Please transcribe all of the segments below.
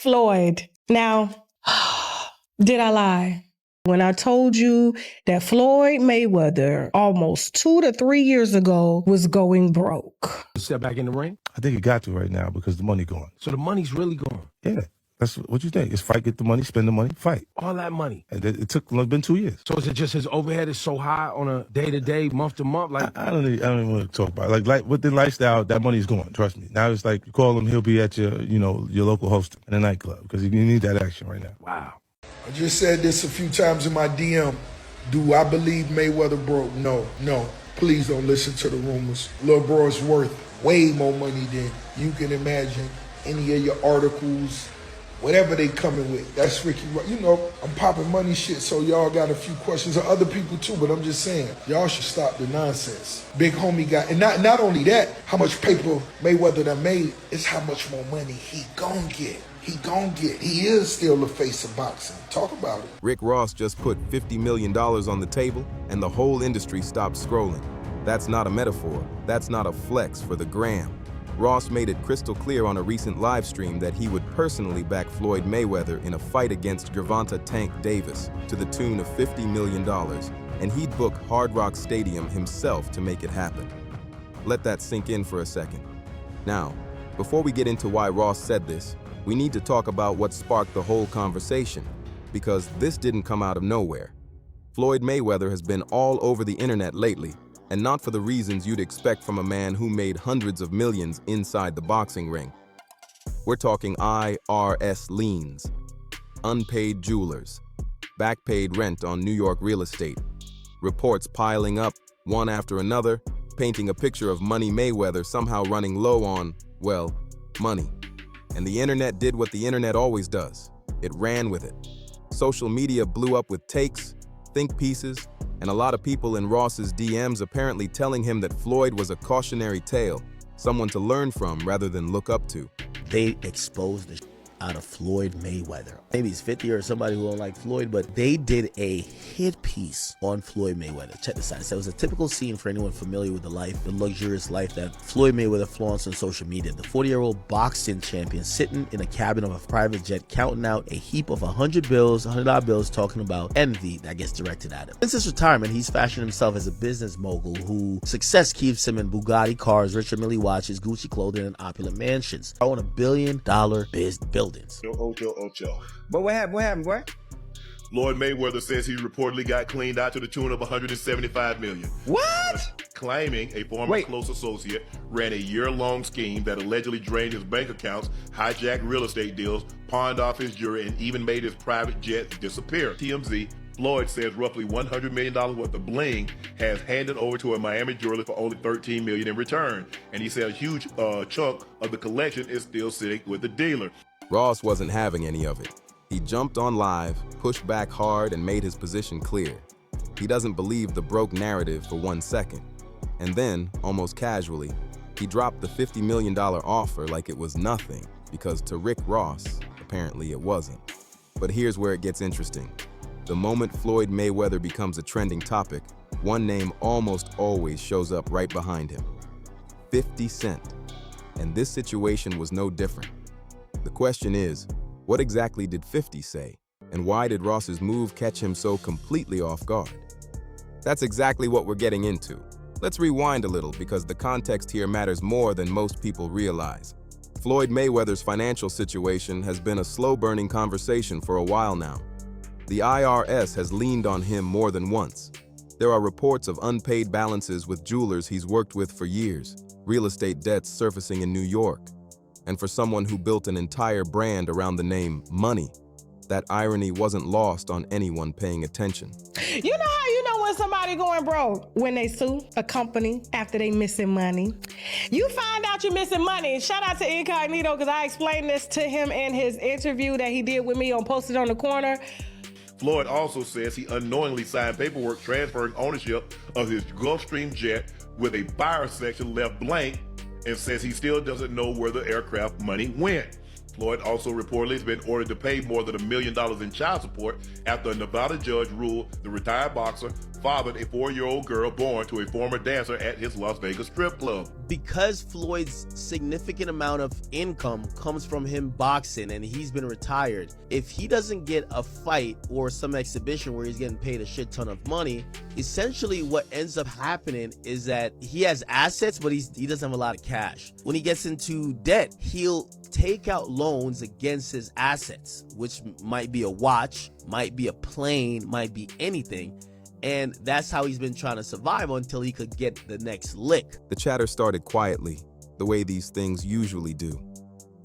Floyd. Now, did I lie when I told you that Floyd Mayweather almost 2 to 3 years ago was going broke? Step back in the ring? I think it got to right now because the money gone. So the money's really gone? Yeah. That's what you think. It's fight, get the money, spend the money, fight. All that money. And it's been 2 years. So is it just his overhead is so high on a day-to-day, month-to-month? Like I don't even want to talk about it. Like with the lifestyle, that money's gone. Trust me. Now it's like you call him, he'll be at your local host in a nightclub because you need that action right now. Wow. I just said this a few times in my DM. Do I believe Mayweather broke? No. Please don't listen to the rumors. Lil' bro is worth way more money than you can imagine. Any of your articles, whatever they coming with, that's Ricky. I'm popping money shit, so y'all got a few questions of other people too, but I'm just saying, y'all should stop the nonsense. Big homie got, and not only that, how much paper Mayweather done made, is how much more money he gon' get. He is still the face of boxing. Talk about it. Rick Ross just put $50 million on the table, and the whole industry stopped scrolling. That's not a metaphor. That's not a flex for the gram. Ross made it crystal clear on a recent live stream that he would personally back Floyd Mayweather in a fight against Gervonta Tank Davis to the tune of $50 million, and he'd book Hard Rock Stadium himself to make it happen. Let that sink in for a second. Now, before we get into why Ross said this, we need to talk about what sparked the whole conversation, because this didn't come out of nowhere. Floyd Mayweather has been all over the internet lately, and not for the reasons you'd expect from a man who made hundreds of millions inside the boxing ring. We're talking IRS liens, unpaid jewelers, back-paid rent on New York real estate, reports piling up, one after another, painting a picture of Money Mayweather somehow running low on, well, money. And the internet did what the internet always does. It ran with it. Social media blew up with takes, think pieces, and a lot of people in Ross's DMs apparently telling him that Floyd was a cautionary tale, someone to learn from rather than look up to. They exposed the out of Floyd Mayweather. Maybe he's 50 or somebody who don't like Floyd, but they did a hit piece on Floyd Mayweather. Check this out. So it was a typical scene for anyone familiar with the luxurious life that Floyd Mayweather flaunts on social media. The 40-year-old boxing champion sitting in a cabin of a private jet, counting out a heap of $100 bills, talking about envy that gets directed at him. Since his retirement, he's fashioned himself as a business mogul who success keeps him in Bugatti cars, Richard Mille watches, Gucci clothing, and opulent mansions. I own $1 billion buildings. Ocho. But what happened, boy? Floyd Mayweather says he reportedly got cleaned out to the tune of $175 million. What? Claiming a former close associate ran a year-long scheme that allegedly drained his bank accounts, hijacked real estate deals, pawned off his jewelry, and even made his private jets disappear. TMZ, Floyd says roughly $100 million worth of bling has handed over to a Miami jeweler for only $13 million in return. And he said a huge chunk of the collection is still sitting with the dealer. Ross wasn't having any of it. He jumped on live, pushed back hard, and made his position clear. He doesn't believe the broke narrative for 1 second. And then, almost casually, he dropped the $50 million offer like it was nothing, because to Rick Ross, apparently it wasn't. But here's where it gets interesting. The moment Floyd Mayweather becomes a trending topic, one name almost always shows up right behind him: 50 Cent. And this situation was no different. The question is, what exactly did 50 say? And why did Ross's move catch him so completely off guard? That's exactly what we're getting into. Let's rewind a little because the context here matters more than most people realize. Floyd Mayweather's financial situation has been a slow-burning conversation for a while now. The IRS has leaned on him more than once. There are reports of unpaid balances with jewelers he's worked with for years, real estate debts surfacing in New York. And for someone who built an entire brand around the name Money, that irony wasn't lost on anyone paying attention. You know how you know when somebody going broke? When they sue a company after they missing money. You find out you're missing money. Shout out to Incognito, because I explained this to him in his interview that he did with me on Posted on the Corner. Floyd also says he unknowingly signed paperwork transferring ownership of his Gulfstream jet with a buyer section left blank, and says he still doesn't know where the aircraft money went. Floyd also reportedly has been ordered to pay more than $1 million in child support after a Nevada judge ruled the retired boxer fathered a 4-year-old girl born to a former dancer at his Las Vegas strip club. Because Floyd's significant amount of income comes from him boxing and he's been retired, if he doesn't get a fight or some exhibition where he's getting paid a shit ton of money, essentially what ends up happening is that he has assets, but he doesn't have a lot of cash. When he gets into debt, he'll take out loans against his assets, which might be a watch, might be a plane, might be anything. And that's how he's been trying to survive until he could get the next lick. The chatter started quietly, the way these things usually do.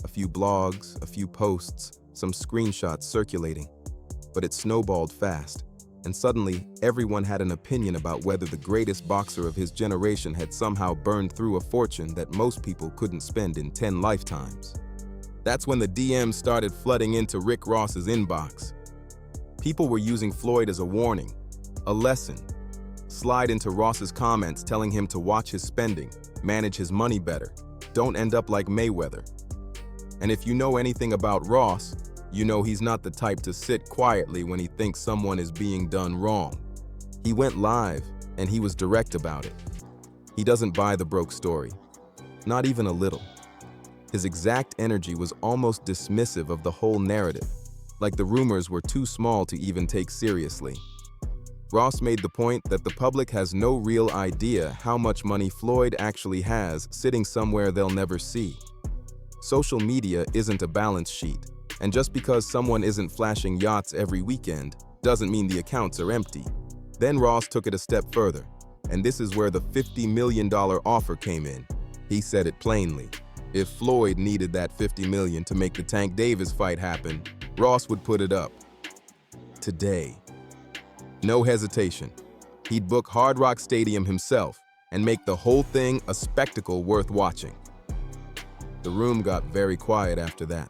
A few blogs, a few posts, some screenshots circulating. But it snowballed fast, and suddenly everyone had an opinion about whether the greatest boxer of his generation had somehow burned through a fortune that most people couldn't spend in 10 lifetimes. That's when the DMs started flooding into Rick Ross's inbox. People were using Floyd as a warning, a lesson. Slide into Ross's comments telling him to watch his spending, manage his money better, don't end up like Mayweather. And if you know anything about Ross, you know he's not the type to sit quietly when he thinks someone is being done wrong. He went live, and he was direct about it. He doesn't buy the broke story, not even a little. His exact energy was almost dismissive of the whole narrative, like the rumors were too small to even take seriously. Ross made the point that the public has no real idea how much money Floyd actually has sitting somewhere they'll never see. Social media isn't a balance sheet, and just because someone isn't flashing yachts every weekend doesn't mean the accounts are empty. Then Ross took it a step further, and this is where the $50 million offer came in. He said it plainly. If Floyd needed that $50 million to make the Tank Davis fight happen, Ross would put it up. Today. No hesitation. He'd book Hard Rock Stadium himself and make the whole thing a spectacle worth watching. The room got very quiet after that.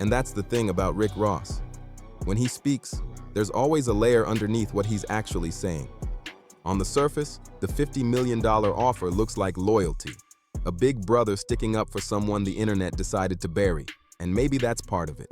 And that's the thing about Rick Ross. When he speaks, there's always a layer underneath what he's actually saying. On the surface, the $50 million offer looks like loyalty, a big brother sticking up for someone the internet decided to bury, and maybe that's part of it.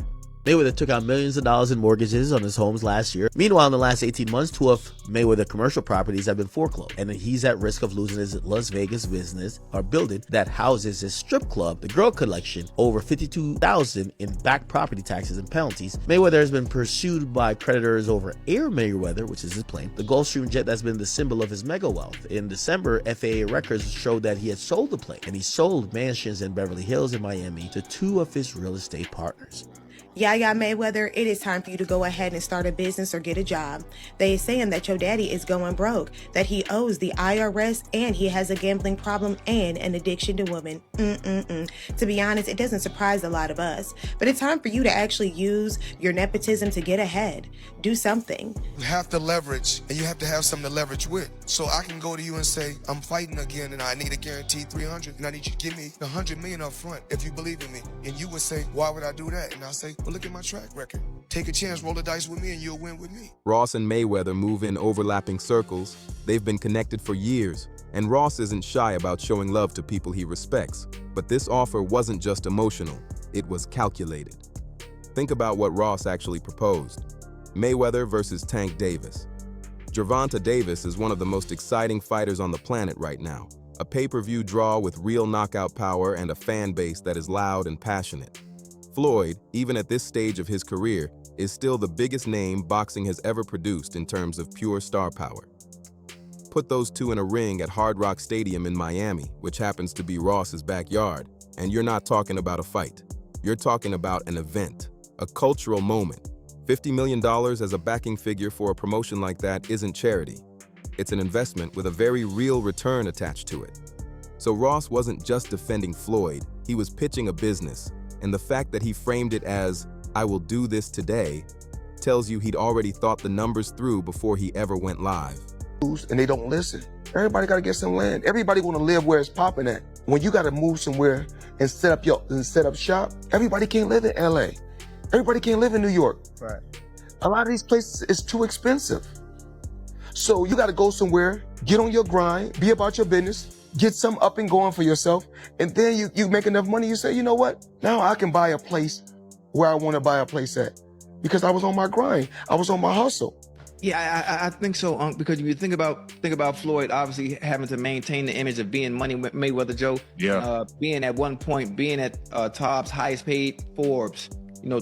Mayweather took out millions of dollars in mortgages on his homes last year. Meanwhile, in the last 18 months, 2 of Mayweather commercial properties have been foreclosed, and he's at risk of losing his Las Vegas business or building that houses his strip club, the Girl Collection, over $52,000 in back property taxes and penalties. Mayweather has been pursued by creditors over Air Mayweather, which is his plane, the Gulfstream jet that's been the symbol of his mega wealth. In December, FAA records showed that he had sold the plane, and he sold mansions in Beverly Hills and Miami to 2 of his real estate partners. Yaya Mayweather, it is time for you to go ahead and start a business or get a job. They are saying that your daddy is going broke, that he owes the IRS, and he has a gambling problem and an addiction to women. To be honest, it doesn't surprise a lot of us, but it's time for you to actually use your nepotism to get ahead. Do something. You have to leverage, and you have to have something to leverage with. So I can go to you and say, I'm fighting again, and I need a guaranteed 300, and I need you to give me the 100 million up front if you believe in me. And you would say, why would I do that? And I'll say, well, look at my track record. Take a chance, roll the dice with me, and you'll win with me. Ross and Mayweather move in overlapping circles. They've been connected for years, and Ross isn't shy about showing love to people he respects. But this offer wasn't just emotional, it was calculated. Think about what Ross actually proposed. Mayweather versus Tank Davis. Gervonta Davis is one of the most exciting fighters on the planet right now. A pay-per-view draw with real knockout power and a fan base that is loud and passionate. Floyd, even at this stage of his career, is still the biggest name boxing has ever produced in terms of pure star power. Put those two in a ring at Hard Rock Stadium in Miami, which happens to be Ross's backyard, and you're not talking about a fight. You're talking about an event, a cultural moment. $50 million as a backing figure for a promotion like that isn't charity. It's an investment with a very real return attached to it. So Ross wasn't just defending Floyd, he was pitching a business. And the fact that he framed it as, I will do this today, tells you he'd already thought the numbers through before he ever went live. And they don't listen. Everybody got to get some land. Everybody want to live where it's popping at. When you got to move somewhere and set up shop, everybody can't live in LA. Everybody can't live in New York. Right. A lot of these places is too expensive. So you got to go somewhere, get on your grind, be about your business, get some up and going for yourself, and then you make enough money, you say, you know what? Now I can buy a place where I want to buy a place at because I was on my grind. I was on my hustle. Yeah, I think so, Unc, because if you think about Floyd obviously having to maintain the image of being Money Mayweather Joe. Yeah. Being at one point, being at Top's highest paid Forbes,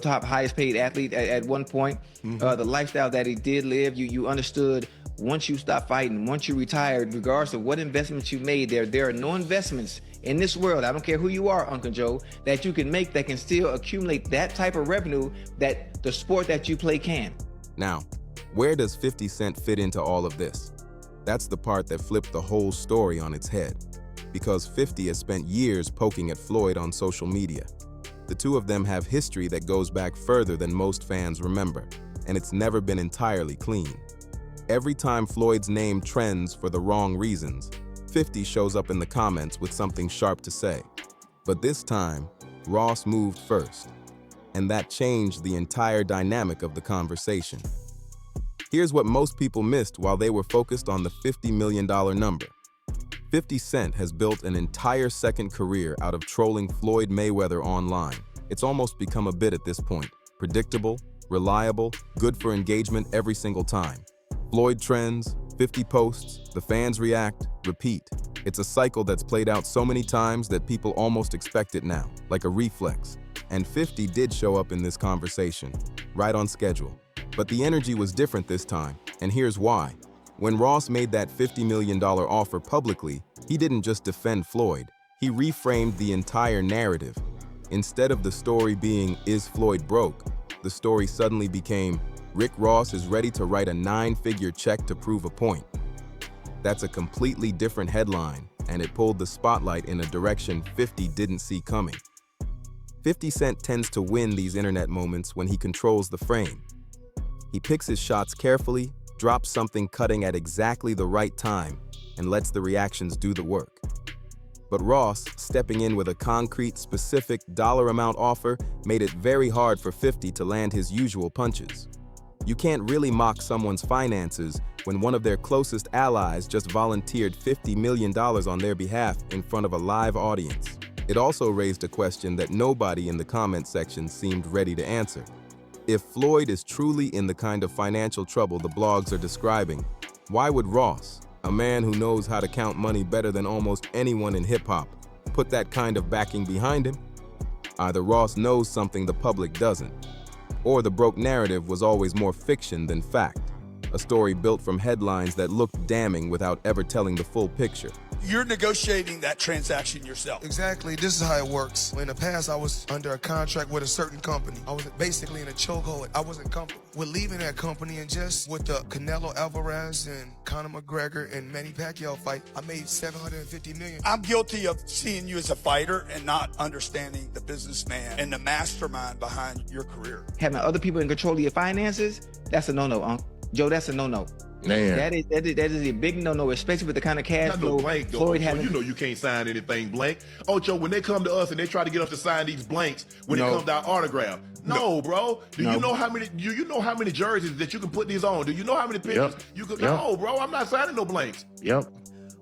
top highest paid athlete at one point. The lifestyle that he did live, you understood once you stop fighting, once you retired, regardless of what investments you made, there are no investments in this world, I don't care who you are, Uncle Joe, that you can make that can still accumulate that type of revenue that the sport that you play can. Now, where does 50 Cent fit into all of this? That's the part that flipped the whole story on its head, because 50 has spent years poking at Floyd on social media. The two of them have history that goes back further than most fans remember, and it's never been entirely clean. Every time Floyd's name trends for the wrong reasons, 50 shows up in the comments with something sharp to say. But this time, Ross moved first, and that changed the entire dynamic of the conversation. Here's what most people missed while they were focused on the $50 million number. 50 Cent has built an entire second career out of trolling Floyd Mayweather online. It's almost become a bit at this point. Predictable, reliable, good for engagement every single time. Floyd trends, 50 posts, the fans react, repeat. It's a cycle that's played out so many times that people almost expect it now, like a reflex. And 50 did show up in this conversation, right on schedule. But the energy was different this time, and here's why. When Ross made that $50 million offer publicly, he didn't just defend Floyd, he reframed the entire narrative. Instead of the story being, "Is Floyd broke?" the story suddenly became, "Rick Ross is ready to write a 9-figure check to prove a point." That's a completely different headline, and it pulled the spotlight in a direction 50 didn't see coming. 50 Cent tends to win these internet moments when he controls the frame. He picks his shots carefully, drops something cutting at exactly the right time, and lets the reactions do the work. But Ross, stepping in with a concrete, specific dollar amount offer, made it very hard for 50 to land his usual punches. You can't really mock someone's finances when one of their closest allies just volunteered $50 million on their behalf in front of a live audience. It also raised a question that nobody in the comment section seemed ready to answer. If Floyd is truly in the kind of financial trouble the blogs are describing, why would Ross, a man who knows how to count money better than almost anyone in hip-hop, put that kind of backing behind him? Either Ross knows something the public doesn't, or the broke narrative was always more fiction than fact, a story built from headlines that looked damning without ever telling the full picture. You're negotiating that transaction yourself. Exactly. This is how it works. In the past, I was under a contract with a certain company. I was basically in a chokehold. I wasn't comfortable with leaving that company, and just with the Canelo Alvarez and Conor McGregor and Manny Pacquiao fight, I made $750 million. I'm guilty of seeing you as a fighter and not understanding the businessman and the mastermind behind your career. Having other people in control of your finances, that's a no-no, Unc. Joe, that's a no-no. Man. That is a big no-no, especially with the kind of cash Not flow no blank, though. Floyd So had. you know you can't sign anything blank. Ocho, when they come to us and they try to get us to sign these blanks when it comes to our autograph. No, bro. Do you know how many jerseys that you can put these on? Do you know how many pictures you could? No, bro. I'm not signing no blanks.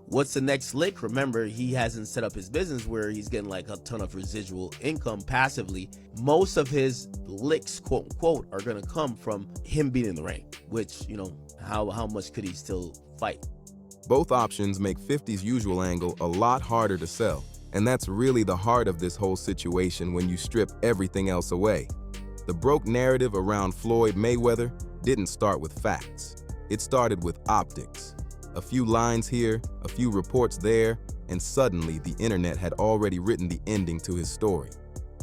What's the next lick? Remember, he hasn't set up his business where he's getting like a ton of residual income passively. Most of his licks, quote unquote, are going to come from him being in the ring, which, how much could he still fight? Both options make 50's usual angle a lot harder to sell, and that's really the heart of this whole situation when you strip everything else away. The broke narrative around Floyd Mayweather didn't start with facts. It started with optics. A few lines here, a few reports there, and suddenly the internet had already written the ending to his story.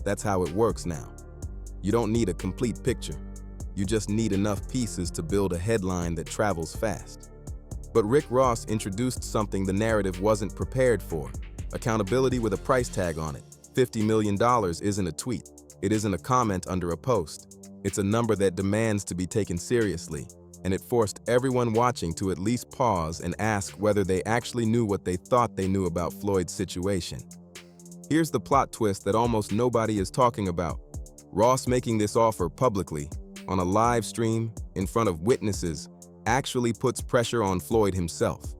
That's how it works now. You don't need a complete picture. You just need enough pieces to build a headline that travels fast. But Rick Ross introduced something the narrative wasn't prepared for: accountability with a price tag on it. $50 million isn't a tweet. It isn't a comment under a post. It's a number that demands to be taken seriously, and it forced everyone watching to at least pause and ask whether they actually knew what they thought they knew about Floyd's situation. Here's the plot twist that almost nobody is talking about. Ross making this offer publicly, on a live stream, in front of witnesses, actually puts pressure on Floyd himself.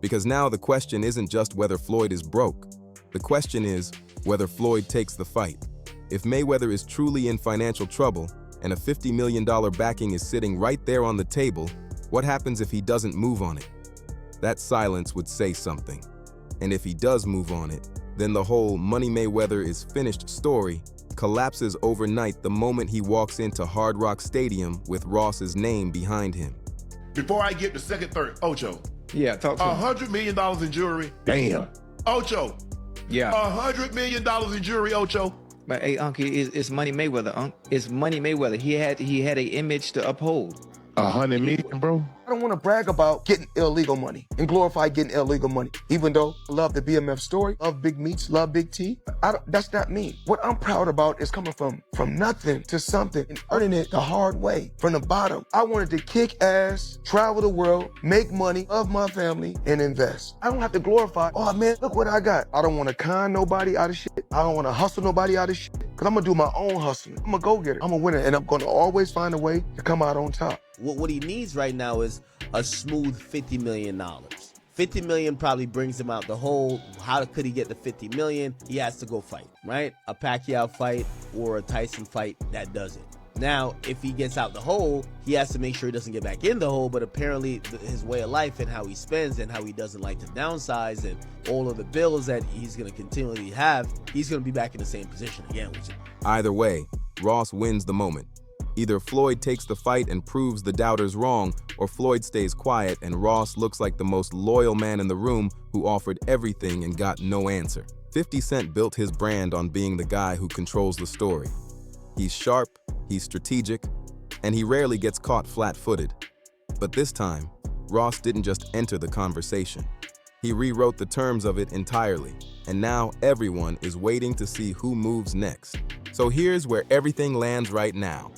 Because now the question isn't just whether Floyd is broke. The question is whether Floyd takes the fight. If Mayweather is truly in financial trouble, and a $50 million backing is sitting right there on the table, What happens if he doesn't move on it? That silence would say something. And if he does move on it, then the whole Money Mayweather is finished story collapses overnight the moment he walks into Hard Rock Stadium with Ross's name behind him. Before I get to second, third, Ocho. Yeah, talk to me. $100 million in jewelry. Damn. Ocho. Yeah. $100 million in jewelry, Ocho. But hey, Unc, it's Money Mayweather, Unc. It's Money Mayweather. He had an image to uphold. 100 million, bro. I don't want to brag about getting illegal money and glorify getting illegal money. Even though I love the BMF story, love Big Meats, love Big T, that's not me. What I'm proud about is coming from nothing to something and earning it the hard way, from the bottom. I wanted to kick ass, travel the world, make money, love my family, and invest. I don't have to glorify, oh man, look what I got. I don't want to con nobody out of shit. I don't want to hustle nobody out of shit. Because I'm going to do my own hustling. I'm a go-getter. I'm a winner, and I'm going to always find a way to come out on top. What he needs right now is a smooth $50 million. $50 million probably brings him out the hole. How could he get the $50 million? He has to go fight, right? A Pacquiao fight or a Tyson fight, that does it. Now, if he gets out the hole, he has to make sure he doesn't get back in the hole, but apparently his way of life and how he spends and how he doesn't like to downsize and all of the bills that he's going to continually have, he's going to be back in the same position again. Either way, Ross wins the moment. Either Floyd takes the fight and proves the doubters wrong, or Floyd stays quiet and Ross looks like the most loyal man in the room who offered everything and got no answer. 50 Cent built his brand on being the guy who controls the story. He's sharp, he's strategic, and he rarely gets caught flat-footed. But this time, Ross didn't just enter the conversation. He rewrote the terms of it entirely, and now everyone is waiting to see who moves next. So here's where everything lands right now.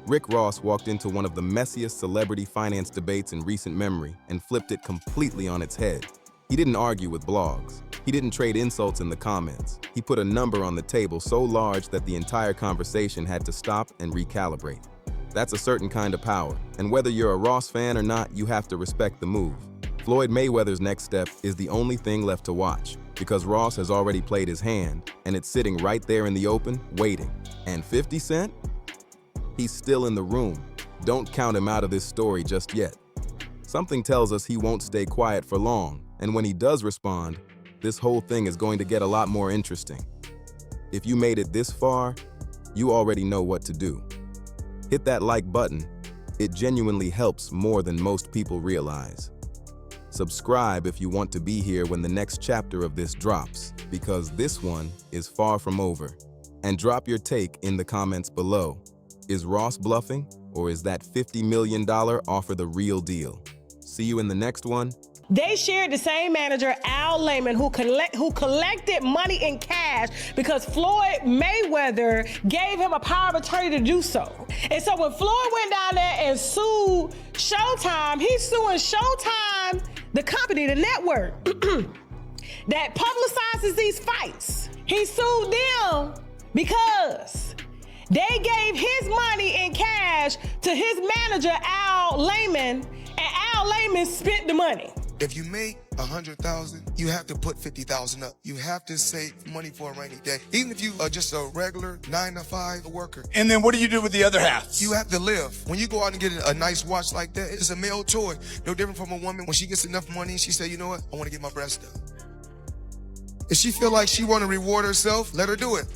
Rick Ross walked into one of the messiest celebrity finance debates in recent memory and flipped it completely on its head. He didn't argue with blogs. He didn't trade insults in the comments. He put a number on the table so large that the entire conversation had to stop and recalibrate. That's a certain kind of power, and whether you're a Ross fan or not, you have to respect the move. Floyd Mayweather's next step is the only thing left to watch, because Ross has already played his hand, and it's sitting right there in the open, waiting. And 50 Cent? He's still in the room. Don't count him out of this story just yet. Something tells us he won't stay quiet for long, and when he does respond, this whole thing is going to get a lot more interesting. If you made it this far, you already know what to do. Hit that like button. It genuinely helps more than most people realize. Subscribe if you want to be here when the next chapter of this drops, because this one is far from over. And drop your take in the comments below. Is Ross bluffing, or is that $50 million offer the real deal? See you in the next one. They shared the same manager, Al Layman, who collected money in cash because Floyd Mayweather gave him a power of attorney to do so. And so when Floyd went down there and sued Showtime, he's suing Showtime, the company, the network, that publicizes these fights. He sued them because they gave his money in cash to his manager, Al Layman, and Al Layman spent the money. If you make $100,000, you have to put $50,000 up. You have to save money for a rainy day. Even if you are just a regular 9-to-5 worker. And then what do you do with the other half? You have to live. When you go out and get a nice watch like that, it's a male toy. No different from a woman. When she gets enough money, she say, you know what? I want to get my breast done. If she feel like she want to reward herself, let her do it.